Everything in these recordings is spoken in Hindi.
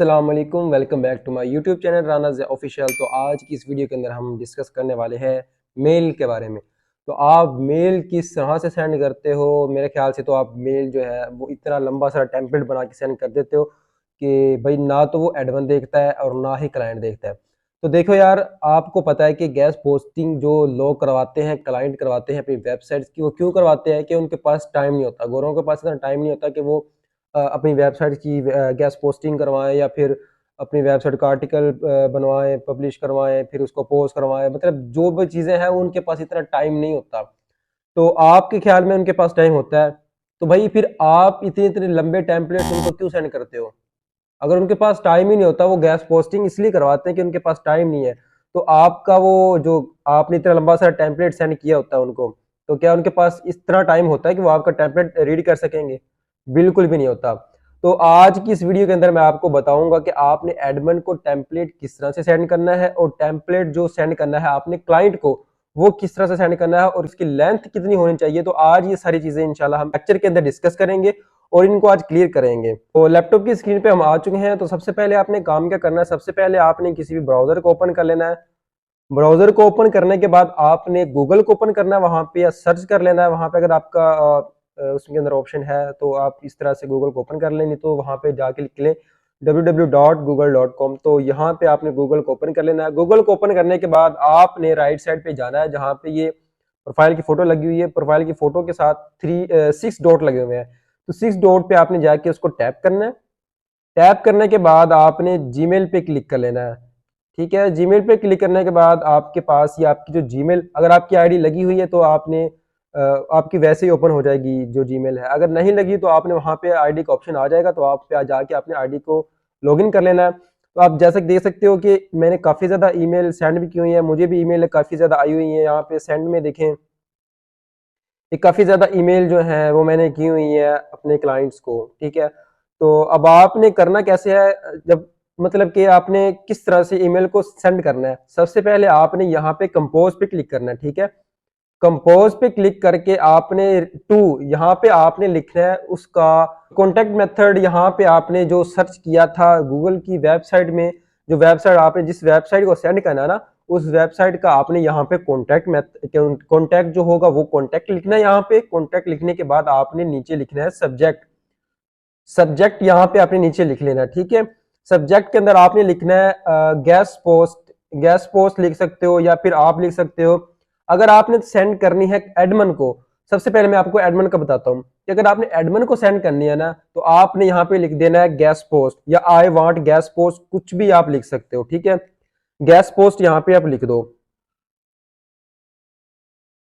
अस्सलाम वालेकुम, welcome back to my YouTube channel Rana Z official. तो आज की इस वीडियो के अंदर हम डिस्कस करने वाले हैं मेल के बारे में। तो आप मेल किस तरह से सेंड करते हो? मेरे ख्याल से तो आप मेल जो है वो इतना लंबा सारा टेम्पलेट बना के सेंड कर देते हो कि भाई ना तो वो एडमिन देखता है और ना ही क्लाइंट देखता है। तो देखो यार, आपको पता है कि गैस पोस्टिंग जो लोग करवाते हैं, क्लाइंट करवाते हैं अपनी वेबसाइट्स की, वो क्यों करवाते हैं? कि उनके पास टाइम नहीं होता, गोरों के पास इतना टाइम नहीं होता कि वो अपनी वेबसाइट की गैस पोस्टिंग करवाएं या फिर अपनी वेबसाइट का आर्टिकल बनवाएं, पब्लिश करवाएं, फिर उसको पोस्ट करवाएं। मतलब जो भी चीज़ें हैं उनके पास इतना टाइम नहीं होता। तो आपके ख्याल में उनके पास टाइम होता है, तो भाई फिर आप इतने इतने लंबे टेम्पलेट्स उनको क्यों सेंड करते हो? अगर उनके पास टाइम ही नहीं होता, वो गैस पोस्टिंग इसलिए करवाते हैं कि उनके पास टाइम नहीं है। तो आपका वो जो आपने इतना लंबा सा टेम्पलेट सेंड किया होता है उनको, तो क्या उनके पास इतना टाइम होता है कि वो आपका टेम्पलेट रीड कर सकेंगे? बिल्कुल भी नहीं होता। तो आज की इस वीडियो के अंदर मैं आपको बताऊंगा कि आपने एडमिन को टेम्पलेट किस तरह से सेंड करना है, और टेम्पलेट जो सेंड करना है आपने क्लाइंट को, वो किस तरह से सेंड करना है और इसकी लेंथ कितनी होनी चाहिए। तो आज ये सारी चीजें इंशाल्लाह हम लेक्चर के अंदर डिस्कस करेंगे और इनको आज क्लियर करेंगे। तो लैपटॉप की स्क्रीन पे हम आ चुके हैं। तो सबसे पहले आपने काम क्या करना है? सबसे पहले आपने किसी भी ब्राउजर को ओपन कर लेना है। ब्राउजर को ओपन करने के बाद आपने गूगल को ओपन करना है, वहां पे या सर्च कर लेना है। वहां पे अगर आपका उसके अंदर ऑप्शन है तो आप इस तरह से गूगल को ओपन कर लें, नहीं तो वहां पे जाके लिख लें www.google.com। तो यहाँ पे आपने गूगल को ओपन कर लेना है। गूगल को ओपन करने के बाद आपने राइट साइड पे जाना है, जहाँ पे ये प्रोफाइल की फोटो लगी हुई है। प्रोफाइल की फोटो के साथ 6 डॉट लगे हुए हैं। तो 6 डॉट पे आपने जाके उसको टैप करना है। टैप करने के बाद आपने जीमेल पे क्लिक कर लेना है। ठीक है, जीमेल पे क्लिक करने के बाद आपके पास ये आपकी जो जीमेल, अगर आपकी आईडी लगी हुई है तो आपने आपकी वैसे ही ओपन हो जाएगी जो जीमेल है। अगर नहीं लगी तो आपने वहां पे आईडी का ऑप्शन आ जाएगा, तो आप पे जाके अपने आईडी को लॉगिन कर लेना है। तो आप जैसे देख सकते हो कि मैंने काफी ज्यादा ईमेल सेंड भी की हुई है, मुझे भी ईमेल काफी ज्यादा आई हुई है। यहाँ पे सेंड में देखें, ये काफी ज्यादा ईमेल जो है वो मैंने की हुई है अपने क्लाइंट्स को। ठीक है, तो अब आपने करना कैसे है, जब मतलब कि आपने किस तरह से ईमेल को सेंड करना है। सबसे पहले आपने यहाँ पे कंपोज पे क्लिक करना है। ठीक है, कंपोज पे क्लिक करके आपने टू, यहाँ पे आपने लिखना है उसका कॉन्टेक्ट मेथड। यहाँ पे आपने जो सर्च किया था गूगल की वेबसाइट में, जो वेबसाइट आपने जिस वेबसाइट को सेंड करना है ना, उस वेबसाइट का आपने यहाँ पे कॉन्टैक्ट जो होगा वो कॉन्टैक्ट लिखना है। यहाँ पे कॉन्टैक्ट लिखने के बाद आपने नीचे लिखना है सब्जेक्ट। सब्जेक्ट यहाँ पे आपने नीचे लिख लेना है। ठीक है, सब्जेक्ट के अंदर आपने लिखना है गैस पोस्ट। गैस पोस्ट लिख सकते हो या फिर आप लिख सकते हो, अगर आपने सेंड करनी है एडमिन को। सबसे पहले मैं आपको एडमिन का बताता हूँ कि अगर आपने एडमिन को सेंड करनी है ना, तो आपने यहाँ पे लिख देना है गैस पोस्ट या आई वांट गैस पोस्ट, कुछ भी आप लिख सकते हो। ठीक है, गैस पोस्ट यहाँ पे आप लिख दो।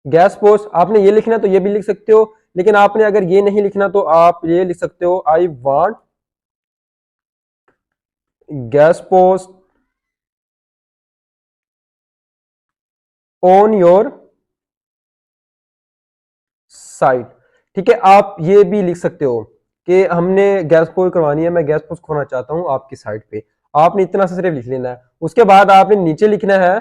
गैस पोस्ट आपने ये लिखना है तो ये भी लिख सकते हो, लेकिन आपने अगर ये नहीं लिखना तो आप ये लिख सकते हो, I want gas post on your site. ठीक है, आप ये भी लिख सकते हो कि हमने गैस पोस्ट करवानी है, मैं गैस पोस्ट खोलना चाहता हूं आपकी साइट पे। आपने इतना सा सिर्फ लिख लेना है। उसके बाद आपने नीचे लिखना है,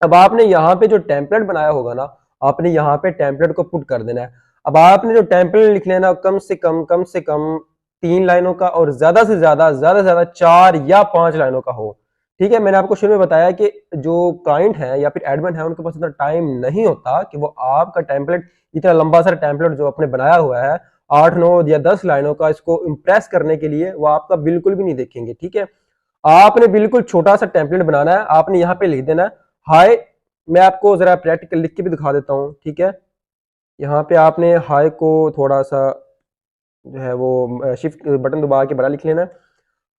अब आपने यहाँ पे जो टेम्पलेट बनाया होगा ना, आपने यहाँ पे टेम्पलेट को पुट कर देना है। अब आपने जो टेम्पलेट लिख लेना, कम से कम 3 लाइनों का, और ज्यादा से ज्यादा 4 या 5 लाइनों का हो। ठीक है, मैंने आपको शुरू में बताया कि जो क्लाइंट है या फिर एडमिन है, उनके पास इतना टाइम नहीं होता कि वो आपका टेम्पलेट, इतना लंबा सा टेम्पलेट जो आपने बनाया हुआ है 8 9 या 10 लाइनों का, इसको इंप्रेस करने के लिए वो आपका बिल्कुल भी नहीं देखेंगे। ठीक है, आपने बिल्कुल छोटा सा टेम्पलेट बनाना है। आपने यहाँ पे लिख देना है हाय। मैं आपको जरा प्रैक्टिकल लिख के भी दिखा देता हूँ। ठीक है, यहाँ पे आपने हाय को थोड़ा सा जो है वो शिफ्ट बटन दबा के बड़ा लिख लेना है।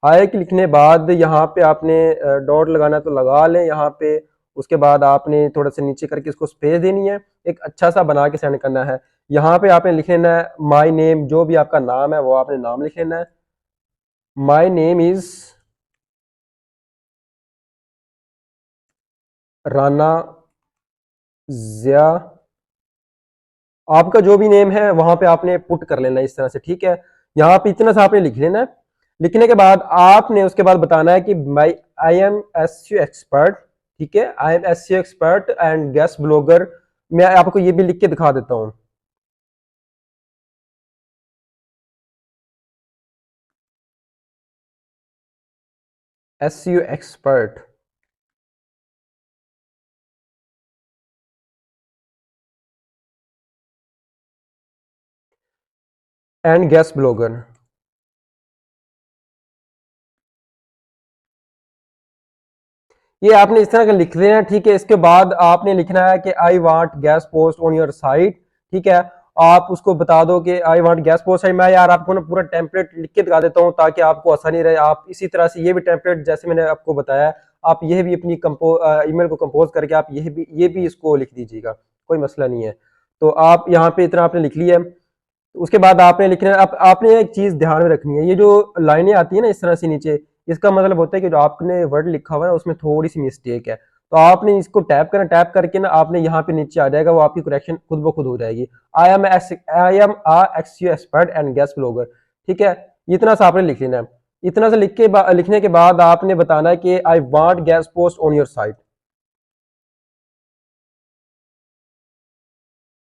हाय के लिखने बाद यहाँ पे आपने डॉट लगाना है तो लगा लें यहाँ पे। उसके बाद आपने थोड़ा सा नीचे करके इसको स्पेस देनी है, एक अच्छा सा बना के सेंड करना है। यहाँ पे आपने लिख लेना है माई नेम, जो भी आपका नाम है वो आपने नाम लिख लेना है। माई नेम इज राना जिया, आपका जो भी नेम है वहां पे आपने पुट कर लेना है इस तरह से। ठीक है, यहाँ पे इतना सा आपने लिख लेना है। लिखने के बाद आपने उसके बाद बताना है कि my I am S U expert. ठीक है, I am S U expert and guest blogger. मैं आपको ये भी लिख के दिखा देता हूँ। SEO expert and guest blogger. ये आपने इस तरह का लिख देना, ठीक है। इसके बाद आपने लिखना है कि I want guest post on your site, ठीक है। आप उसको बता दो कि आई वांट गेस्ट पोस्ट है। मैं यार आपको ना पूरा टेम्पलेट लिख के दिखा देता हूँ ताकि आपको आसानी रहे। आप इसी तरह से ये भी टेम्पलेट जैसे मैंने आपको बताया, आप ये भी अपनी ईमेल को कंपोज करके आप ये भी इसको लिख दीजिएगा, कोई मसला नहीं है। तो आप यहाँ पे इतना आपने लिख लिया है। उसके बाद आपने लिखना है, आपने एक चीज ध्यान में रखनी है, ये जो लाइनें आती है ना इस तरह से नीचे, इसका मतलब होता है कि जो आपने वर्ड लिखा हुआ है उसमें थोड़ी सी मिस्टेक है। तो आपने इसको टैप करना, टैप करके ना आपने यहाँ पे नीचे आ जाएगा, वो आपकी करेक्शन खुद ब खुद हो जाएगी। आई एम आ एक्सयू एक्सपर्ट एंड गेस्ट ब्लॉगर, ठीक है। इतना सा आपने लिख लेना है। इतना सा लिखने के बाद आपने बताना है कि I want guest post on your site,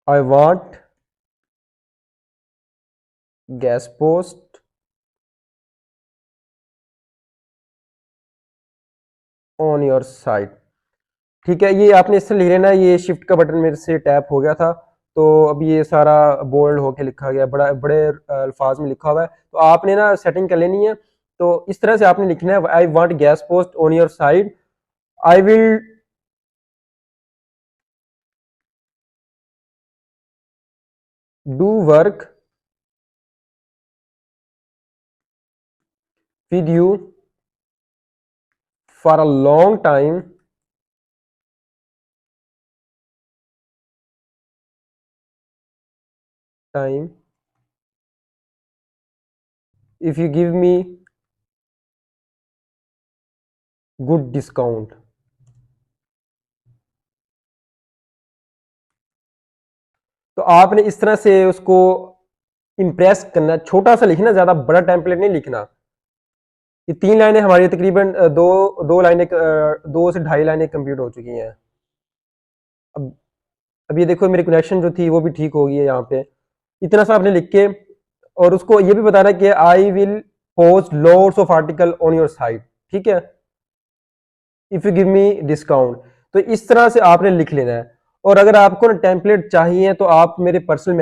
I want guest post on your site, ठीक है। ये आपने इससे लिख लेना है। ये शिफ्ट का बटन मेरे से टैप हो गया था, तो अब ये सारा बोल्ड होके लिखा गया, बड़ा बड़े अल्फाज में लिखा हुआ है। तो आपने ना सेटिंग कर लेनी है। तो इस तरह से आपने लिखना है, I want guest post on your site, I will do work with you for a long time if you give me good discount. तो आपने इस तरह से उसको इंप्रेस करना, छोटा सा लिखना, ज्यादा बड़ा टेम्पलेट नहीं लिखना। ये 3 लाइनें हमारी तकरीबन दो दो लाइनें 2 से ढाई लाइनें कंप्लीट हो चुकी हैं। अब अब ये देखो मेरी कनेक्शन जो थी वो भी ठीक हो गई है यहाँ पे। इतना सा आपने लिख के और उसको ये भी बताना कि I will post loads of article on your site, ठीक है, if you give me discount. तो इस तरह से आपने लिख लेना है। और अगर आपको ना टेम्पलेट चाहिए तो आप मेरे पर्सनल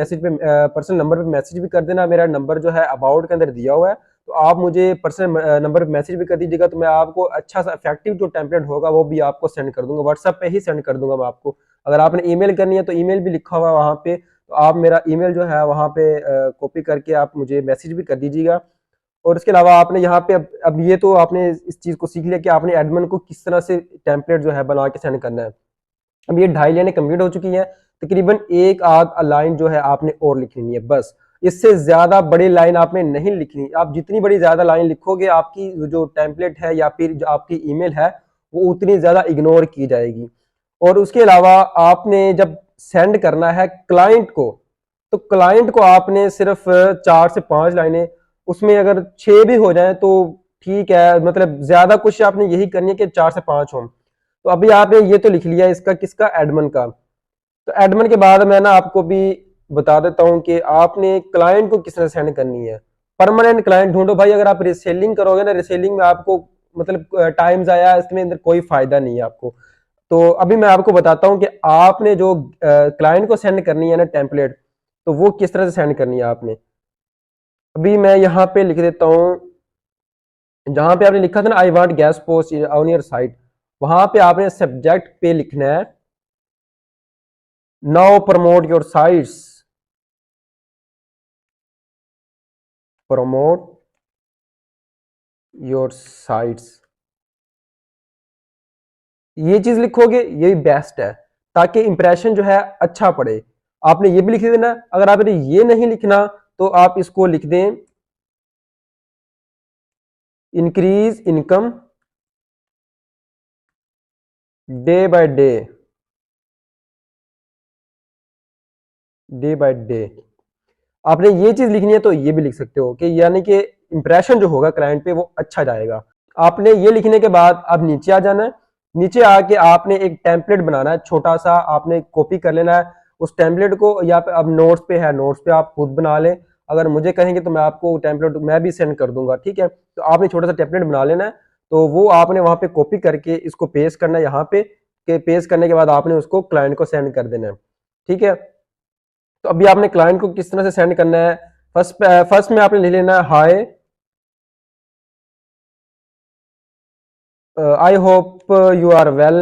नंबर पे मैसेज भी कर देना। मेरा नंबर जो है अबाउट के अंदर दिया हुआ है, तो आप मुझे पर्सनल नंबर पे मैसेज भी कर दीजिएगा, तो मैं आपको अच्छा सा इफेक्टिव जो टेम्पलेट होगा वो भी आपको सेंड कर दूंगा। व्हाट्सएप पे ही सेंड कर दूंगा मैं आपको। अगर आपने ईमेल करनी है तो ईमेल भी लिखा हुआ है वहाँ पे, तो आप मेरा ईमेल जो है वहाँ पे कॉपी करके आप मुझे मैसेज भी कर दीजिएगा। और इसके अलावा आपने यहाँ पे अब ये तो आपने इस चीज को सीख लिया कि आपने एडमिन को किस तरह से टेम्पलेट जो है बना के सेंड करना है। अब ये 2.5 लाइनें कंप्लीट हो चुकी हैं। तकरीबन एक आध लाइन जो है आपने और लिखनी है बस। इससे ज्यादा बड़ी लाइन आपने नहीं लिखनी। आप जितनी बड़ी ज्यादा लाइन लिखोगे आपकी जो टेम्पलेट है या फिर जो आपकी ईमेल है वो उतनी ज्यादा इग्नोर की जाएगी। और उसके अलावा आपने जब सेंड करना है क्लाइंट को, तो क्लाइंट को आपने सिर्फ 4 से 5 लाइनें, उसमें अगर 6 भी हो जाए तो ठीक है, मतलब ज्यादा कुछ आपने यही करनी है कि 4 से 5 हो। तो अभी आपने ये तो लिख लिया इसका, किसका, एडमिन का। तो एडमिन के बाद मैं ना आपको भी बता देता हूं कि आपने क्लाइंट को किस तरह सेंड करनी है। परमानेंट क्लाइंट ढूंढो भाई। अगर आप रिसेलिंग करोगे ना, रिसेलिंग में आपको मतलब टाइम आया, इसमें अंदर कोई फायदा नहीं है आपको। तो अभी मैं आपको बताता हूं कि आपने जो क्लाइंट को सेंड करनी है ना टेम्पलेट, तो वो किस तरह से सेंड करनी है आपने। अभी मैं यहाँ पे लिख देता हूँ, जहां पे आपने लिखा था ना I want guest post on your site, वहां पे आपने सब्जेक्ट पे लिखना है now promote your sites, promote your sites. ये चीज लिखोगे यही बेस्ट है, ताकि इंप्रेशन जो है अच्छा पड़े। आपने ये भी लिख देना। अगर आपने ये नहीं लिखना तो आप इसको लिख दें, increase income day by day, day by day. आपने ये चीज लिखनी है तो ये भी लिख सकते हो कि यानी कि इंप्रेशन जो होगा क्लाइंट पे वो अच्छा जाएगा। आपने ये लिखने के बाद अब नीचे आ जाना है। नीचे आके आपने एक टेम्पलेट बनाना है छोटा सा, आपने कॉपी कर लेना है उस टेम्पलेट को, या पे अब नोट्स पे है, नोट्स पे आप खुद बना लें। अगर मुझे कहेंगे तो मैं आपको टेम्पलेट मैं भी सेंड कर दूंगा, ठीक है। तो आपने छोटा सा टेम्पलेट बना लेना है। तो वो आपने वहां पे कॉपी करके इसको पेस्ट करना है यहाँ पे, के पेस्ट करने के बाद आपने उसको क्लाइंट को सेंड कर देना है। ठीक है, तो अभी आपने क्लाइंट को किस तरह से सेंड करना है, फर्स्ट में आपने लिख लेना है hi, I hope you are well,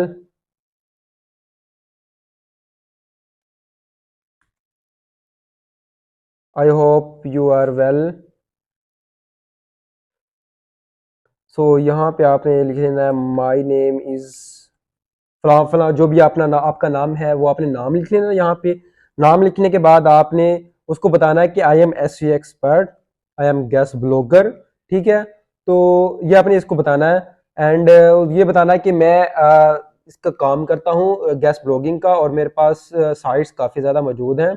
I hope you are well. So यहाँ पे आपने लिख लेना है माई नेम इज फला फला, जो भी आपका नाम है वो आपने नाम लिख लेना यहाँ पे। नाम लिखने के बाद आपने उसको बताना है कि I am SEO expert, I am guest blogger. ठीक है, तो ये आपने इसको बताना है। एंड ये बताना है कि मैं इसका काम करता हूँ गेस्ट ब्लॉगिंग का, और मेरे पास साइट्स काफ़ी ज़्यादा मौजूद हैं।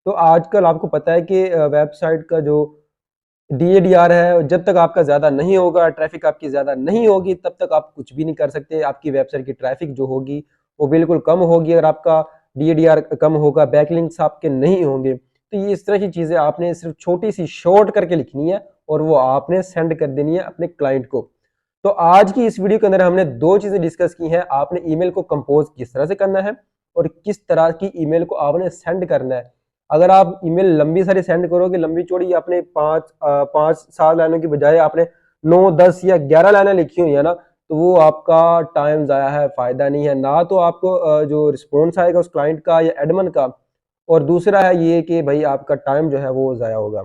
तो आजकल आपको पता है कि वेबसाइट का जो DADR है, जब तक आपका ज़्यादा नहीं होगा, ट्रैफिक आपकी ज़्यादा नहीं होगी, तब तक आप कुछ भी नहीं कर सकते। आपकी वेबसाइट की ट्रैफिक जो होगी वो बिल्कुल कम होगी अगर आपका DADR कम होगा, बैकलिंक्स आपके नहीं होंगे। तो ये इस तरह की चीज़ें आपने सिर्फ छोटी सी शॉर्ट करके लिखनी है और वो आपने सेंड कर देनी है अपने क्लाइंट को। तो आज की इस वीडियो के अंदर हमने दो चीज़ें डिस्कस की हैं। आपने ईमेल को कंपोज किस तरह से करना है और किस तरह की ईमेल को आपने सेंड करना है। अगर आप ईमेल लंबी सारी सेंड करोगे, लंबी चौड़ी, आपने 5-7 लाइनों की बजाय आपने 9, 10 या 11 लाइनें लिखी हुई है ना, तो वो आपका टाइम ज़ाया है, फ़ायदा नहीं है। ना तो आपको जो रिस्पॉन्स आएगा उस क्लाइंट का या एडमिन का, और दूसरा है ये कि भाई आपका टाइम जो है वो ज़ाया होगा।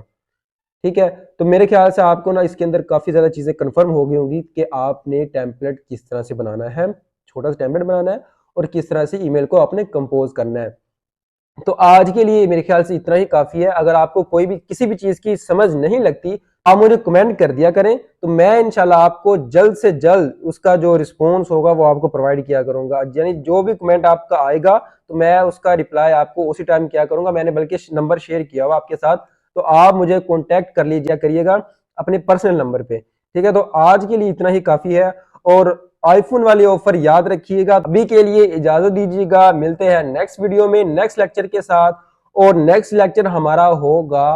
ठीक है, तो मेरे ख्याल से आपको ना इसके अंदर काफ़ी ज़्यादा चीज़ें कंफर्म हो गई होंगी कि आपने टेम्पलेट किस तरह से बनाना है, छोटा सा टेम्पलेट बनाना है और किस तरह से ईमेल को आपने कंपोज करना है। तो आज के लिए मेरे ख्याल से इतना ही काफ़ी है। अगर आपको कोई भी किसी भी चीज़ की समझ नहीं लगती, आप मुझे कमेंट कर दिया करें, तो मैं इंशाल्लाह आपको जल्द से जल्द उसका जो रिस्पॉन्स होगा वो आपको प्रोवाइड किया करूंगा। यानी जो भी कमेंट आपका आएगा तो मैं उसका रिप्लाई आपको उसी टाइम किया करूंगा। मैंने बल्कि नंबर शेयर किया हुआ आपके साथ, तो आप मुझे कॉन्टैक्ट कर लीजिए करिएगा अपने पर्सनल नंबर पे। ठीक है, तो आज के लिए इतना ही काफ़ी है। और आईफोन वाली ऑफर याद रखिएगा। अभी के लिए इजाजत दीजिएगा, मिलते हैं नेक्स्ट वीडियो में नेक्स्ट लेक्चर के साथ। और नेक्स्ट लेक्चर हमारा होगा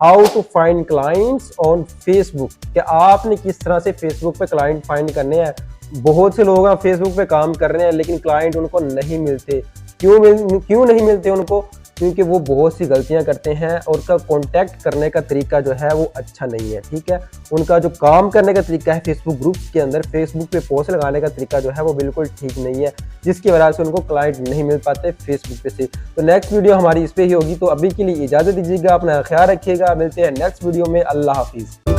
how to find clients on Facebook, कि आपने किस तरह से फेसबुक पे क्लाइंट फाइंड करने हैं। बहुत से लोग फेसबुक पे काम कर रहे हैं लेकिन क्लाइंट उनको नहीं मिलते। क्यों नहीं मिलते उनको? क्योंकि वो बहुत सी गलतियां करते हैं और उनका कॉन्टैक्ट करने का तरीका जो है वो अच्छा नहीं है। ठीक है, उनका जो काम करने का तरीका है फेसबुक ग्रुप्स के अंदर, फेसबुक पे पोस्ट लगाने का तरीका जो है वो बिल्कुल ठीक नहीं है, जिसकी वजह से उनको क्लाइंट नहीं मिल पाते फेसबुक पे से। तो नेक्स्ट वीडियो हमारी इस पे ही होगी। तो अभी के लिए इजाज़त दीजिएगा, अपना ख्याल रखिएगा, मिलते हैं नेक्स्ट वीडियो में। अल्लाह हाफिज़।